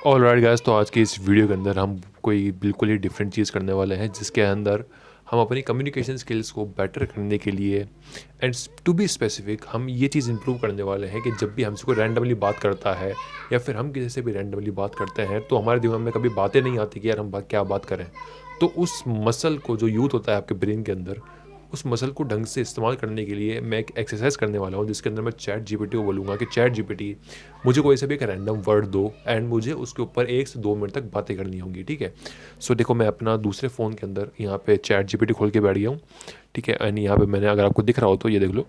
Alright guys, तो आज की इस वीडियो के अंदर हम कोई बिल्कुल ही डिफरेंट चीज़ करने वाले हैं, जिसके अंदर हम अपनी कम्युनिकेशन स्किल्स को बेटर करने के लिए एंड टू बी स्पेसिफिक हम ये चीज़ इंप्रूव करने वाले हैं कि जब भी हमसे कोई रैंडमली बात करता है या फिर हम किसी से भी रैंडमली बात करते हैं तो हमारे दिमाग में कभी बातें नहीं आती कि यार हम क्या बात करें। तो उस मसल को जो यूथ होता है आपके ब्रेन के अंदर, उस मसल को ढंग से इस्तेमाल करने के लिए मैं एक एक्सरसाइज करने वाला हूँ, जिसके अंदर मैं चैट जीपीटी को बोलूँगा कि चैट जीपीटी मुझे कोई से भी एक रैंडम वर्ड दो एंड मुझे उसके ऊपर 1 से 2 मिनट तक बातें करनी होंगी। ठीक है। सो देखो, मैं अपना दूसरे फ़ोन के अंदर यहाँ पे चैट जीपीटी खोल के बैठ गया हूँ। ठीक है। एंड यहाँ पे मैंने, अगर आपको दिख रहा हो तो ये देख लो,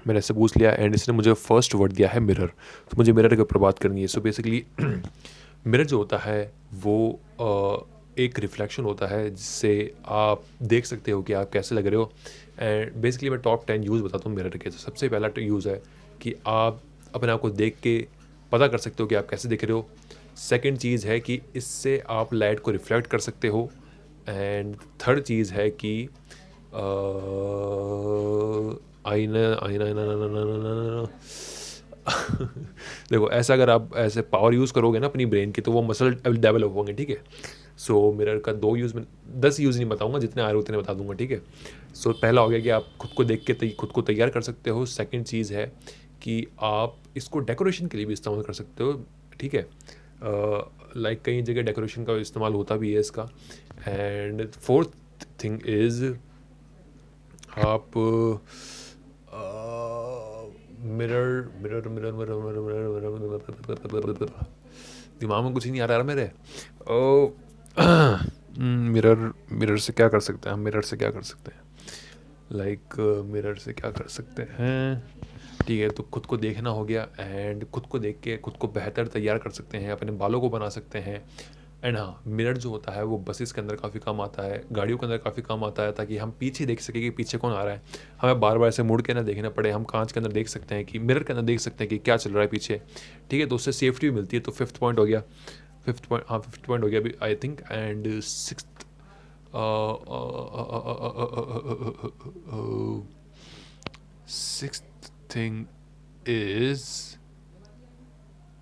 मैंने ऐसे पूछ लिया एंड इसने मुझे फर्स्ट वर्ड दिया है मिरर। तो मुझे मिरर के ऊपर बात करनी है। सो बेसिकली मिरर जो होता है वो एक रिफ्लेक्शन होता है, जिससे आप देख सकते हो कि आप कैसे लग रहे हो। एंड बेसिकली मैं टॉप 10 यूज़ बताता हूँ मिरर के। तो सबसे पहला तो यूज़ है कि आप अपने आप को देख के पता कर सकते हो कि आप कैसे दिख रहे हो। सेकंड चीज़ है कि इससे आप लाइट को रिफ्लेक्ट कर सकते हो। एंड थर्ड चीज़ है कि आईना आईना आईना आईना- आईना- आईना- आईना- देखो, ऐसा अगर आप ऐसे पावर यूज़ करोगे ना अपनी ब्रेन की, तो वो मसल डेवलप होंगे। ठीक है। सो मिरर का 2 यूज़ में 10 यूज़ नहीं बताऊंगा, जितने आ रहे उतने बता दूंगा। ठीक है। सो पहला हो गया कि आप खुद को देख के खुद को तैयार कर सकते हो। सेकंड चीज़ है कि आप इसको डेकोरेशन के लिए भी इस्तेमाल कर सकते हो। ठीक है। लाइक कई जगह डेकोरेशन का इस्तेमाल होता भी है इसका। एंड फोर्थ थिंग इज़ आप mirror mirror mirror mirror mirror दिमाग में कुछ ही नहीं आ रहा मेरे। ओ मिरर मिरर से क्या कर सकते हैं हम? मिरर से क्या कर सकते हैं? लाइक मिरर से क्या कर सकते हैं? ठीक है, तो खुद को देखना हो गया एंड खुद को देख के खुद को बेहतर तैयार कर सकते हैं, अपने बालों को बना सकते हैं। एंड हाँ, मिरर जो होता है वो बसेस के अंदर काफ़ी काम आता है, गाड़ियों के अंदर काफ़ी काम आता है, ताकि हम पीछे देख सकें कि पीछे कौन आ रहा है। हमें बार बार ऐसे मुड़ के ना देखना पड़े, हम कांच के अंदर देख सकते हैं कि मिरर के अंदर देख सकते हैं कि क्या चल रहा है पीछे। ठीक है, तो उससे सेफ्टी भी मिलती है। तो फिफ्थ पॉइंट हो गया। फिफ्थ पॉइंट, हाँ, फिफ्थ पॉइंट हो गया अभी I think. And six sixth thing is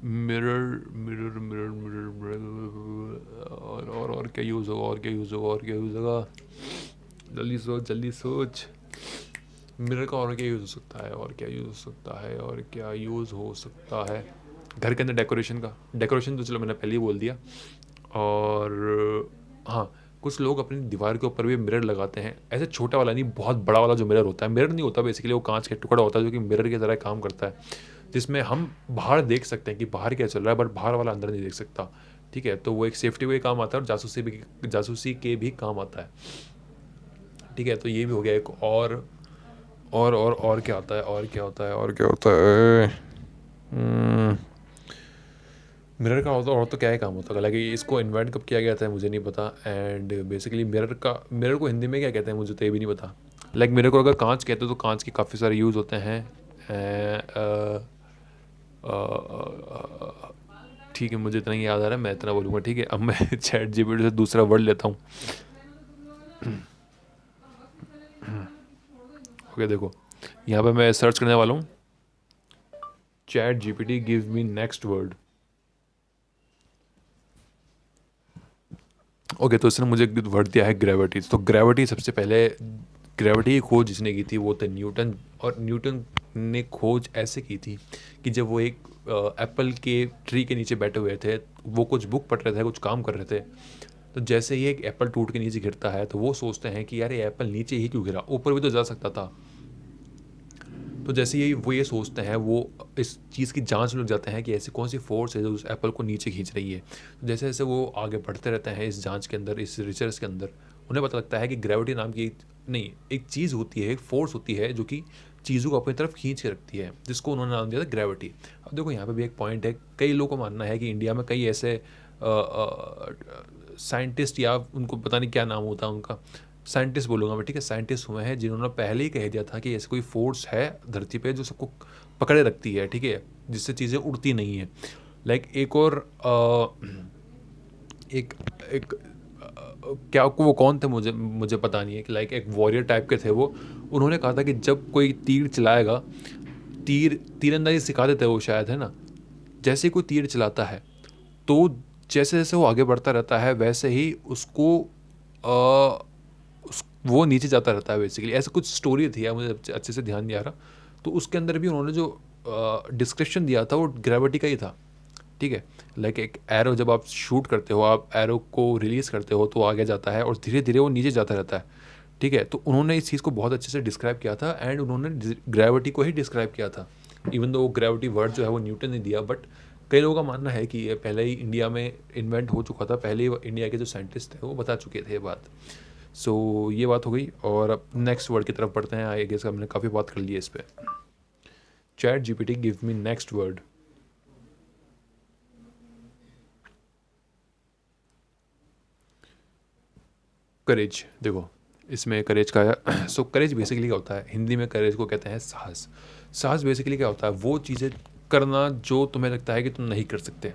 mirror mirror mirror mirror mirror और क्या यूज़ होगा? और क्या यूज़ होगा? और क्या यूज़ होगा? जल्दी सोच, जल्दी सोच। मिरर का और क्या यूज़ हो सकता है? और क्या यूज़ हो सकता है? और क्या यूज़ हो सकता है? घर के अंदर डेकोरेशन का, डेकोरेशन तो चलो मैंने पहले ही बोल दिया। और हाँ, कुछ लोग अपनी दीवार के ऊपर भी मिरर लगाते हैं। ऐसे छोटा वाला नहीं, बहुत बड़ा वाला जो मिरर होता है, मिरर नहीं होता बेसिकली, वो कांच का टुकड़ा होता है जो कि मिरर की तरह काम करता है, जिसमें हम बाहर देख सकते हैं कि बाहर क्या चल रहा है, बट बाहर वाला अंदर नहीं देख सकता। ठीक है, तो वो एक सेफ्टी के काम आता है और जासूसी के भी काम आता है। ठीक है, तो ये भी हो गया एक। और क्या होता है? और क्या होता है? और क्या होता है? मिरर का होता और तो क्या ही काम होता है? हालांकि इसको इन्वेंट कब किया गया था मुझे नहीं पता। एंड बेसिकली मिरर को हिंदी में क्या कहते हैं मुझे तो ये भी नहीं पता। लाइक मिरर को अगर कांच कहते हो तो कांच के काफ़ी सारे यूज़ होते हैं। ठीक है, मुझे इतना ही याद आ रहा है, मैं इतना बोलूँगा। ठीक है, अब मैं चैट जीपीटी से दूसरा वर्ड लेता हूँ। ओके, देखो, यहाँ पे मैं सर्च करने वाला हूँ, chat GPT give me next word. Okay, तो इसने मुझे वर्ड दिया है ग्रेविटी। तो ग्रेविटी, सबसे पहले ग्रेविटी की खोज जिसने की थी वो थे न्यूटन। और न्यूटन ने खोज ऐसे की थी कि जब वो एक एप्पल के ट्री के नीचे बैठे हुए थे, वो कुछ बुक पढ़ रहे थे, कुछ काम कर रहे थे। तो जैसे ही एक एप्पल टूट के नीचे गिरता है तो वो सोचते हैं कि यार ये एप्पल नीचे ही क्यों गिरा, ऊपर भी तो जा सकता था। तो जैसे ही वो ये सोचते हैं, वो इस चीज़ की जांच में लग जाते हैं कि ऐसी कौन सी फोर्स है जो उस एप्पल को नीचे खींच रही है। तो जैसे जैसे वो आगे बढ़ते रहते हैं इस जांच के अंदर, इस रिसर्च के अंदर, उन्हें पता लगता है कि ग्रेविटी नाम की नहीं, एक चीज़ होती है, एक फोर्स होती है जो कि चीज़ों को अपनी तरफ खींच के रखती है, जिसको उन्होंने नाम दिया था ग्रेविटी। अब देखो, यहाँ पे भी एक पॉइंट है, कई लोगों को मानना है कि इंडिया में कई ऐसे साइंटिस्ट, या उनको पता नहीं क्या नाम होता है उनका, साइंटिस्ट बोलूँगा मैं, ठीक है, साइंटिस्ट हुए हैं जिन्होंने पहले ही कह दिया था कि ऐसी कोई फोर्स है धरती पे जो सबको पकड़े रखती है। ठीक है, जिससे चीज़ें उड़ती नहीं है। लाइक एक और एक एक क्या वो कौन थे, मुझे मुझे पता नहीं है कि लाइक एक वॉरियर टाइप के थे वो। उन्होंने कहा था कि जब कोई तीर चलाएगा, तीरंदाजी सिखा देते हैं वो शायद, है ना, जैसे ही कोई तीर चलाता है तो जैसे जैसे वो आगे बढ़ता रहता है वैसे ही उसको वो नीचे जाता रहता है बेसिकली। ऐसा कुछ स्टोरी थी यार, मुझे अच्छे से ध्यान नहीं आ रहा। तो उसके अंदर भी उन्होंने जो डिस्क्रिप्शन दिया था वो ग्रेविटी का ही था, ठीक है। लाइक एक एरो जब आप शूट करते हो, आप एरो को रिलीज़ करते हो तो आगे जाता है और धीरे धीरे वो नीचे जाता रहता है, ठीक है। तो उन्होंने इस चीज़ को बहुत अच्छे से डिस्क्राइब किया था एंड उन्होंने ग्रेविटी को ही डिस्क्राइब किया था। इवन दो ग्रेविटी वर्ड जो है वो न्यूटन ने दिया, बट कई लोगों का मानना है कि ये पहले ही इंडिया में इन्वेंट हो चुका था, पहले ही इंडिया के जो साइंटिस्ट थे वो बता चुके थे ये बात। सो ये बात हो गई और अब नेक्स्ट वर्ड की तरफ बढ़ते हैं। आई गेस हमने काफ़ी बात कर ली है इस पर। ChatGPT give me next word. Courage. देखो इसमें करेज का है। सो करेज बेसिकली क्या होता है, हिंदी में करेज को कहते हैं साहस। साहस बेसिकली क्या होता है, वो चीज़ें करना जो तुम्हें लगता है कि तुम नहीं कर सकते।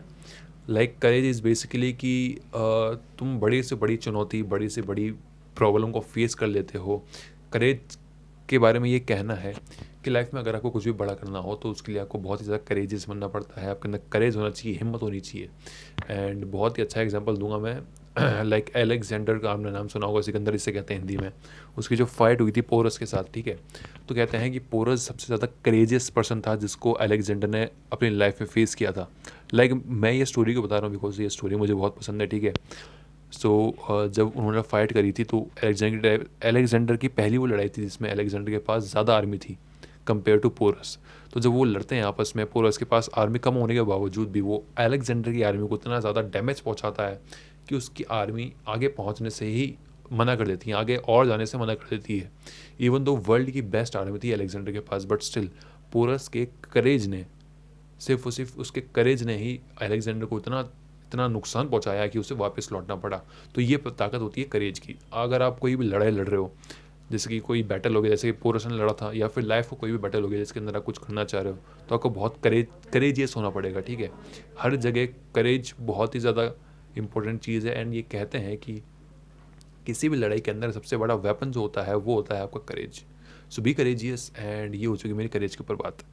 लाइक करेज इज़ बेसिकली कि तुम बड़ी से बड़ी चुनौती, बड़ी से बड़ी प्रॉब्लम को फेस कर लेते हो। करेज के बारे में ये कहना है कि लाइफ में अगर आपको कुछ भी बड़ा करना हो तो उसके लिए आपको बहुत ही ज़्यादा करेजियस बनना पड़ता है, आपके अंदर करेज होना चाहिए, हिम्मत होनी चाहिए। एंड बहुत ही अच्छा एग्जांपल दूंगा मैं। लाइक एलेक्जेंडर का आपने नाम सुना होगा, सिकंदर इसे कहते हैं हिंदी में। उसकी जो फाइट हुई थी पोरस के साथ, ठीक है। तो कहते हैं कि पोरस सबसे ज़्यादा करेजियस पर्सन था जिसको अलेक्जेंडर ने अपनी लाइफ में फेस किया था। लाइक मैं ये स्टोरी को बता रहा हूँ बिकॉज ये स्टोरी मुझे बहुत पसंद है, ठीक है। सो जब उन्होंने फाइट करी थी तो अलेक्जेंडर की पहली वो लड़ाई थी जिसमें अलेक्जेंडर के पास ज़्यादा आर्मी थी कंपेयर टू पोरस। तो जब वो लड़ते हैं आपस में, पोरस के पास आर्मी कम होने के बावजूद भी वो अलेक्जेंडर की आर्मी को इतना ज़्यादा डैमेज पहुंचाता है कि उसकी आर्मी आगे पहुंचने से ही मना कर देती है, आगे और जाने से मना कर देती है। इवन दो वर्ल्ड की बेस्ट आर्मी थी अलेक्जेंडर के पास, बट स्टिल पोरस के करेज ने, सिर्फ और सिर्फ उसके करेज ने ही अलेक्जेंडर को इतना इतना नुकसान पहुंचाया कि उसे वापस लौटना पड़ा। तो ये ताकत होती है करेज की। अगर आप कोई भी लड़ाई लड़ रहे हो, जैसे कि कोई बैटल हो गया, जैसे कि पोरस ने लड़ा था, या फिर लाइफ को कोई भी बैटल हो गया जिसके अंदर आप कुछ करना चाह रहे हो, तो आपको बहुत करेजियस होना पड़ेगा, ठीक है। हर जगह करेज बहुत ही ज़्यादा इंपॉर्टेंट चीज़ है। एंड ये कहते हैं कि किसी भी लड़ाई के अंदर सबसे बड़ा वेपन जो होता है वो होता है आपका करेज। सो बी करेजियस। एंड ये हो चुकी मेरी करेज के ऊपर बात।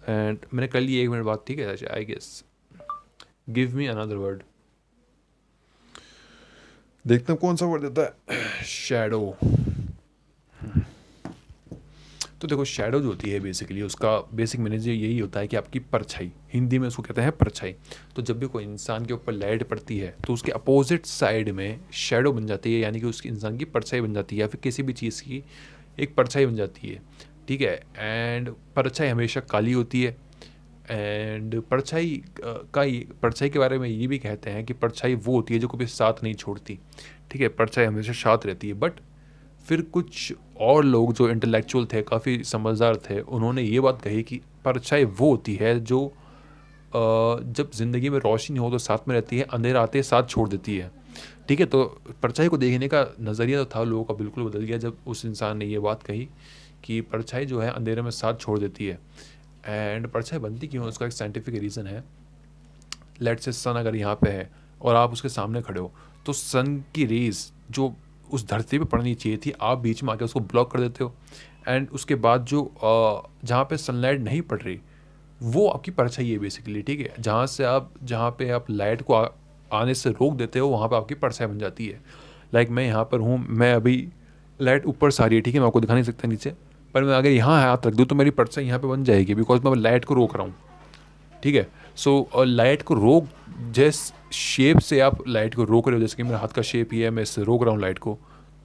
एंड मैंने कर ली 1 मिनट बात, ठीक है। I guess give me another word. देखते हैं कौन सा वर्ड देता है। शैडो। तो देखो शैडो जो होती है बेसिकली उसका बेसिक मीनिंग यही होता है कि आपकी परछाई, हिंदी में उसको कहते हैं परछाई। तो जब भी कोई इंसान के ऊपर लाइट पड़ती है तो उसके अपोजिट साइड में शैडो बन जाती है, यानी कि उसकी इंसान की परछाई बन जाती है, या फिर किसी भी चीज़ की एक परछाई बन जाती है, ठीक है। एंड परछाई हमेशा काली होती है। एंड परछाई के बारे में ये भी कहते हैं कि परछाई वो होती है जो कभी साथ नहीं छोड़ती, ठीक है। परछाई हमेशा साथ रहती है। बट फिर कुछ और लोग जो इंटेलेक्चुअल थे, काफ़ी समझदार थे, उन्होंने ये बात कही कि परछाई वो होती है जो जब ज़िंदगी में रोशनी हो तो साथ में रहती है, अंधेरा आते ही साथ छोड़ देती है, ठीक है। तो परछाई को देखने का नज़रिया तो था लोगों का बिल्कुल बदल गया जब उस इंसान ने ये बात कही कि परछाई जो है अंधेरे में साथ छोड़ देती है। एंड परछाई बनती क्यों है, उसका एक साइंटिफिक रीज़न है। लेट्स से सन अगर यहाँ पे है और आप उसके सामने खड़े हो, तो सन की रेज जो उस धरती पे पड़नी चाहिए थी, आप बीच में आके उसको ब्लॉक कर देते हो। एंड उसके बाद जो जहाँ पे सनलाइट नहीं पड़ रही वो आपकी परछाई है बेसिकली, ठीक है। जहाँ पे आप लाइट को आने से रोक देते हो वहाँ पे आपकी परछाई बन जाती है। लाइक मैं यहाँ पर हूँ, मैं अभी लाइट ऊपर से आ रही है, ठीक है, मैं आपको दिखा नहीं सकता नीचे, पर मैं अगर यहाँ हाथ रख दूँ तो मेरी परछाई यहाँ पे बन जाएगी बिकॉज मैं लाइट को रोक रहा हूँ, ठीक है। सो लाइट को रोक, जिस शेप से आप लाइट को रोक रहे हो, जैसे कि मेरा हाथ का शेप ही है, मैं इससे रोक रहा हूँ लाइट को,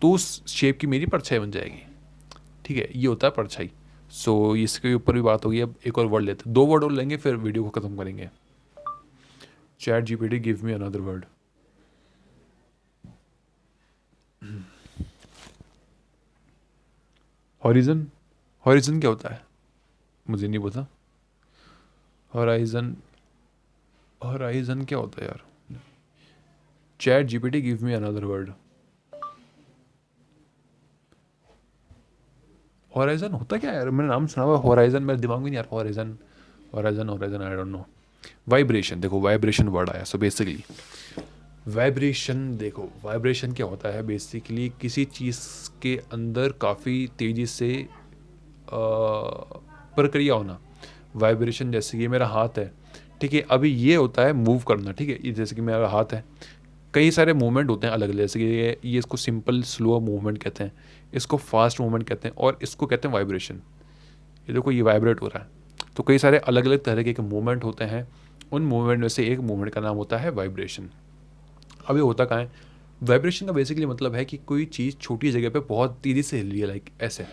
तो उस शेप की मेरी परछाई बन जाएगी, ठीक है। ये होता है परछाई। सो इसके ऊपर भी बात होगी। अब एक और वर्ड लेते हैं, 2 वर्ड और लेंगे फिर वीडियो को ख़त्म करेंगे। Chat GPT give me another word. Horizon. Horizon क्या होता है मुझे नहीं पता। हॉराइजन, हॉराइजन क्या होता है यार। Chat GPT give me another word. Horizon होता क्या है यार, मैंने नाम सुना हुआ हॉराइजन, मेरे दिमाग में नहीं आ रहा। Horizon, horizon, horizon, I don't know. Vibration. देखो वाइब्रेशन वर्ड आया। सो बेसिकली वाइब्रेशन, देखो वाइब्रेशन क्या होता है बेसिकली, किसी चीज़ के अंदर काफ़ी तेज़ी से प्रक्रिया होना। वाइब्रेशन जैसे कि मेरा हाथ है, ठीक है। अभी ये होता है मूव करना, ठीक है। ये जैसे कि मेरा हाथ है, कई सारे मूवमेंट होते हैं अलग अलग, जैसे कि ये इसको सिंपल स्लो मूवमेंट कहते हैं, इसको फास्ट मूवमेंट कहते हैं, और इसको कहते हैं वाइब्रेशन। ये देखो ये वाइब्रेट हो रहा है। तो कई सारे अलग अलग तरीके के मूवमेंट होते हैं, उन मूवमेंट में से एक मूवमेंट का नाम होता है वाइब्रेशन। अब ये होता कहाँ है? वाइब्रेशन का बेसिकली मतलब है कि कोई चीज़ छोटी जगह पे बहुत तेज़ी से हिल रही है, लाइक ऐसे,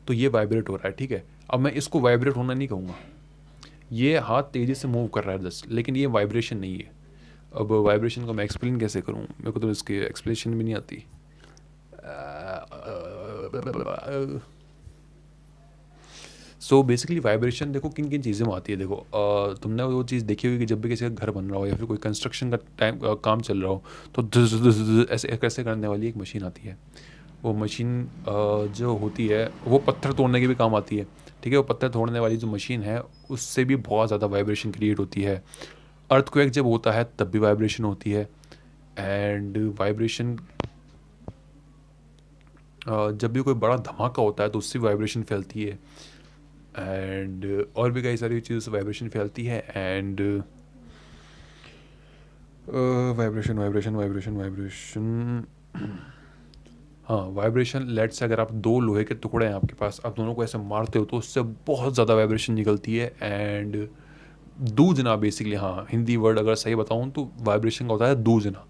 तो ये वाइब्रेट हो रहा है, ठीक है। अब मैं इसको वाइब्रेट होना नहीं कहूँगा, ये हाथ तेज़ी से मूव कर रहा है जस्ट, लेकिन ये वाइब्रेशन नहीं है। अब वाइब्रेशन को मैं एक्सप्लेन कैसे करूँ, मेरे को तो इसकी एक्सप्लेनेशन भी नहीं आती। सो बेसिकली वाइब्रेशन देखो किन किन चीज़ों में आती है। देखो तुमने वो चीज़ देखी होगी कि जब भी किसी का घर बन रहा हो या फिर कोई कंस्ट्रक्शन का काम चल रहा हो, तो धुस धुस धुस ऐसे कैसे करने वाली एक मशीन आती है। वो मशीन जो होती है वो पत्थर तोड़ने के भी काम आती है, ठीक है। वो पत्थर तोड़ने वाली जो मशीन है उससे भी बहुत ज़्यादा वाइब्रेशन क्रिएट होती है। अर्थक्वेक जब होता है तब भी वाइब्रेशन होती है। एंड वाइब्रेशन जब भी कोई बड़ा धमाका होता है तो उससे वाइब्रेशन फैलती है। एंड और भी कई सारी चीज़ों से वाइब्रेशन फैलती है। And vibration vibration vibration vibration हाँ, वाइब्रेशन, लेट से अगर आप दो लोहे के टुकड़े हैं आपके पास, आप दोनों को ऐसे मारते हो तो उससे बहुत ज़्यादा वाइब्रेशन निकलती है। एंड दूजना बेसिकली, हाँ हिंदी वर्ड अगर सही बताऊँ तो वाइब्रेशन का होता है दूजना।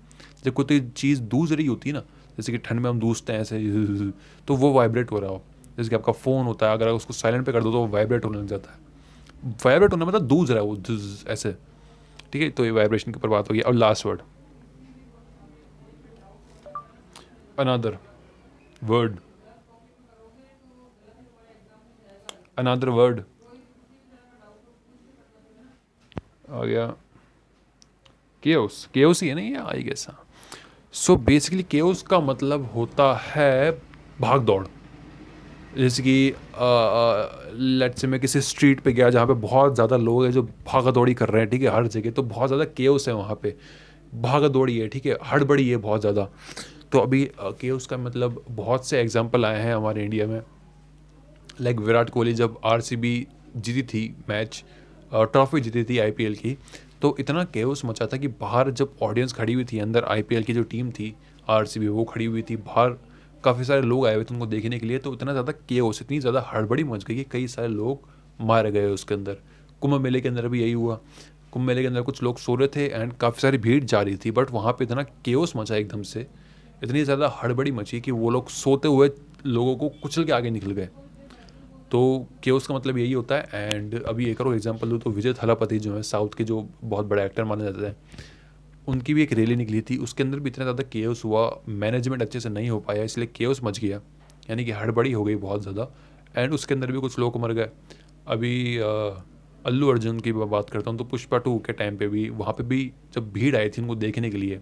जब कोई चीज़ दूज रही होती है ना, जैसे कि ठंड में हम दूसते हैं ऐसे, तो वो वाइब्रेट हो रहा हो। जैसे कि आपका फ़ोन होता है, अगर उसको साइलेंट पे कर दो तो वो वाइब्रेट होने लग जाता है। वाइब्रेट होना मतलब दूज रहा है वो ऐसे, ठीक है। तो ये वाइब्रेशन के ऊपर बात होगी। और last word, another word, another word आ गया, केओस। केओस ही है नहीं, आई गेस। हाँ, सो बेसिकली केओस का मतलब होता है भाग दौड़। जैसे कि लेट्स से मैं किसी स्ट्रीट पे गया जहाँ पे बहुत ज़्यादा लोग हैं जो भागा दौड़ी कर रहे हैं, ठीक है, हर जगह, तो बहुत ज़्यादा केओस है वहाँ पे, भागा दौड़ी है, ठीक है, हड़बड़ी है बहुत ज़्यादा। तो अभी केओस का मतलब बहुत से एग्जांपल आए हैं हमारे इंडिया में। लाइक विराट कोहली जब आरसीबी जीती थी मैच, ट्रॉफी जीती थी आईपीएल की, तो इतना केओस मचा था कि बाहर जब ऑडियंस खड़ी हुई थी, अंदर आईपीएल की जो टीम थी आरसीबी वो खड़ी हुई थी, बाहर काफ़ी सारे लोग आए हुए थे उनको देखने के लिए, तो इतना ज़्यादा केओस, इतनी ज़्यादा हड़बड़ी मच गई कि कई सारे लोग मारे गए उसके अंदर। कुंभ मेले के अंदर भी यही हुआ। कुंभ मेले के अंदर कुछ लोग सो रहे थे एंड काफ़ी सारी भीड़ जा रही थी, बट वहाँ पे इतना केओस मचा एकदम से, इतनी ज़्यादा हड़बड़ी मची कि वो लोग सोते हुए लोगों को कुचल के आगे निकल गए। तो केओस का मतलब यही होता है। एंड अभी एक और एग्जांपल दूँ तो विजय थालापति जो है साउथ के, जो बहुत बड़े एक्टर माने जाते हैं, उनकी भी एक रैली निकली थी, उसके अंदर भी इतना ज़्यादा केओस हुआ, मैनेजमेंट अच्छे से नहीं हो पाया, इसलिए केओस मच गया, यानी कि हड़बड़ी हो गई बहुत ज़्यादा। एंड उसके अंदर भी कुछ लोग मर गए। अभी अल्लू अर्जुन की बात करता हूँ तो पुष्पा 2 के टाइम पे भी, वहाँ पे भी जब भीड़ आई थी उनको देखने के लिए,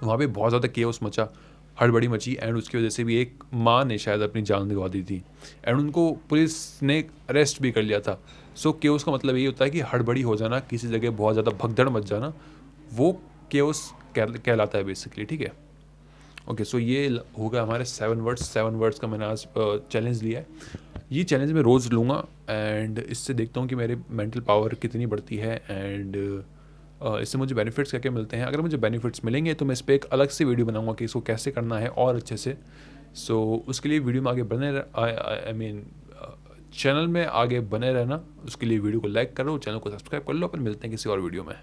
वहाँ पे बहुत ज़्यादा केओस मचा, हड़बड़ी मची। एंड उसकी वजह से भी एक माँ ने शायद अपनी जान गंवा दी थी, एंड उनको पुलिस ने अरेस्ट भी कर लिया था। सो केओस का मतलब यही होता है कि हड़बड़ी हो जाना, किसी जगह बहुत ज़्यादा भगदड़ मच जाना, वो केओस कहलाता है बेसिकली, ठीक है। ओके, सो ये हो गया हमारे 7 वर्ड्स का मैंने आज चैलेंज लिया है। ये चैलेंज मैं रोज़ लूँगा एंड इससे देखता हूँ कि मेरी मेंटल पावर कितनी बढ़ती है। एंड इससे मुझे बेनिफिट्स क्या क्या मिलते हैं। अगर मुझे बेनिफिट्स मिलेंगे तो मैं इस पर एक अलग से वीडियो बनाऊंगा कि इसको कैसे करना है और अच्छे से। सो उसके लिए वीडियो में आगे बने आई मीन चैनल में आगे बने रहना। उसके लिए वीडियो को लाइक करो, चैनल को सब्सक्राइब कर लो, अपन मिलते हैं किसी और वीडियो में।